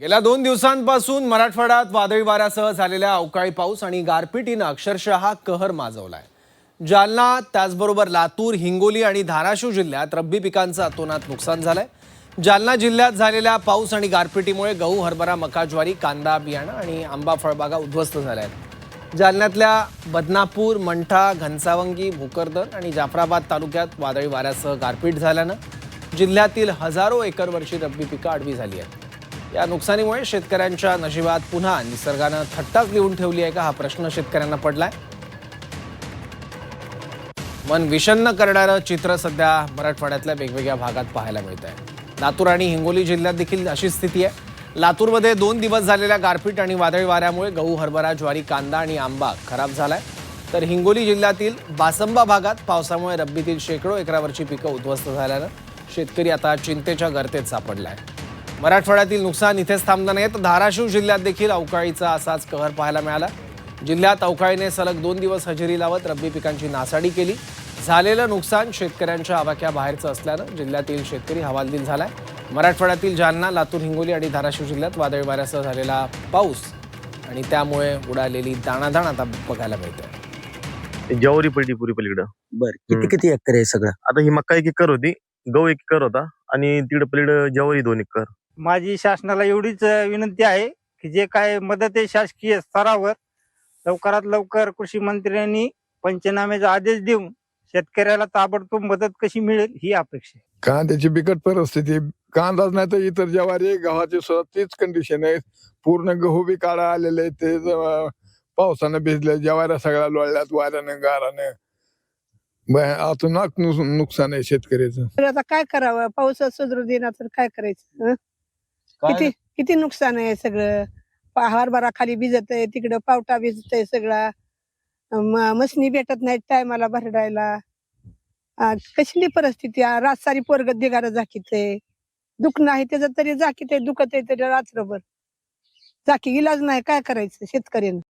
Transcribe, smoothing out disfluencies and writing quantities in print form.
गेल्या 2 दिवसांपासून मराठवाड्यात वादळी वाऱ्यासह झालेल्या अवकाळी पाऊस आणि गारपिटीनं अक्षरशः कहर माजवलाय. जालना, त्याचबरोबर लातूर, हिंगोली आणि धाराशिव जिल्ह्यात रब्बी पिकांचं अतोनात नुकसान झालंय. जालना जिल्ह्यात झालेल्या पाऊस आणि गारपिटीमुळे गहू, हरभरा, मका, ज्वारी, कांदा बियाणं आणि आंबा फळबागा उद्ध्वस्त झाल्या आहेत. जालन्यातल्या बदनापूर, मंठा, घनसावंगी, भोकरदन आणि जाफराबाद तालुक्यात वादळी वाऱ्यासह गारपीट झाल्यानं जिल्ह्यातील हजारो एकरवरची रब्बी पिकं आडवी झाली आहेत. या नुकसानीमुळे शेतकऱ्यांच्या नशिबात पुन्हा निसर्गानं थट्टाच लिहून ठेवली आहे का, हा प्रश्न शेतकऱ्यांना पडलाय. मन विषण्ण करणारं चित्र सध्या मराठवाड्यातल्या वेगवेगळ्या भागात पाहायला मिळत आहे. लातूर आणि हिंगोली जिल्ह्यात देखील अशी स्थिती आहे. लातूरमध्ये 2 दिवस झालेल्या गारपीट आणि वादळी वाऱ्यामुळे गहू, हरभरा, ज्वारी, कांदा आणि आंबा खराब झालाय. तर हिंगोली जिल्ह्यातील बासंबा भागात पावसामुळे रब्बीतील शेकडो एकरावरची पिकं उद्ध्वस्त झाल्यानं शेतकरी आता चिंतेच्या गर्तेत सापडलाय. मराठवाड्यातील नुकसान इथेच थांबलं नाही तर धाराशिव जिल्ह्यात देखील अवकाळीचा असाच कहर पाहायला मिळाला. जिल्ह्यात अवकाळीने सलग 2 दिवस हजेरी लावत रब्बी पिकांची नासाडी केली. झालेलं नुकसान शेतकऱ्यांच्या आवाक्याबाहेरचं असल्यानं जिल्ह्यातील शेतकरी हवालदिल झालाय. मराठवाड्यातील जालना, लातूर, हिंगोली आणि धाराशिव जिल्ह्यात वादळी वाऱ्यासह झालेला पाऊस आणि त्यामुळे उडालेली दाणादाण आता बघायला मिळते. ज्वारी पडली पुरी पलीकडं. बर किती किती एकर आहे सगळं? आता ही मका 1 एकर होती, गहू 1 एकर होता आणि तिकडे पलीकडं ज्वारी 2 एकर. माझी शासनाला एवढीच विनंती आहे की जे काय मदत आहे शासकीय स्तरावर लवकरात लवकर कृषी मंत्र्यांनी पंचनाम्याचा आदेश देऊन शेतकऱ्याला ताबडतोब मदत कशी मिळेल ही अपेक्षा आहे. कांद्याची बिकट परिस्थिती, कांदाच नाही तर इतर ज्वारी गव्हाची सुद्धा तीच कंडिशन आहे. पूर्ण गहू बी काढा आलेले आहेत. ते पावसानं भिजले, ज्वाऱ्या सगळ्या लोळल्यात वाऱ्यानं गारानं. अतोनात नुकसान आहे शेतकऱ्याचं. तर आता काय करावं, पावसात सुधरू देणार तर काय करायचं? किती किती नुकसान आहे सगळं. हरभरा खाली भिजत आहे, तिकडं पावटा भिजत आहे सगळा. मशनी भेटत नाही टायमाला भरडायला. कसली परिस्थिती आहे. रातसारी पोरगत दिगार जाकीत आहे. दुख नाही त्याचं तरी जाकीत आहे, दुखत आहे तरी रात्रभर जाकी. इलाज नाही, काय करायचं शेतकऱ्यानं.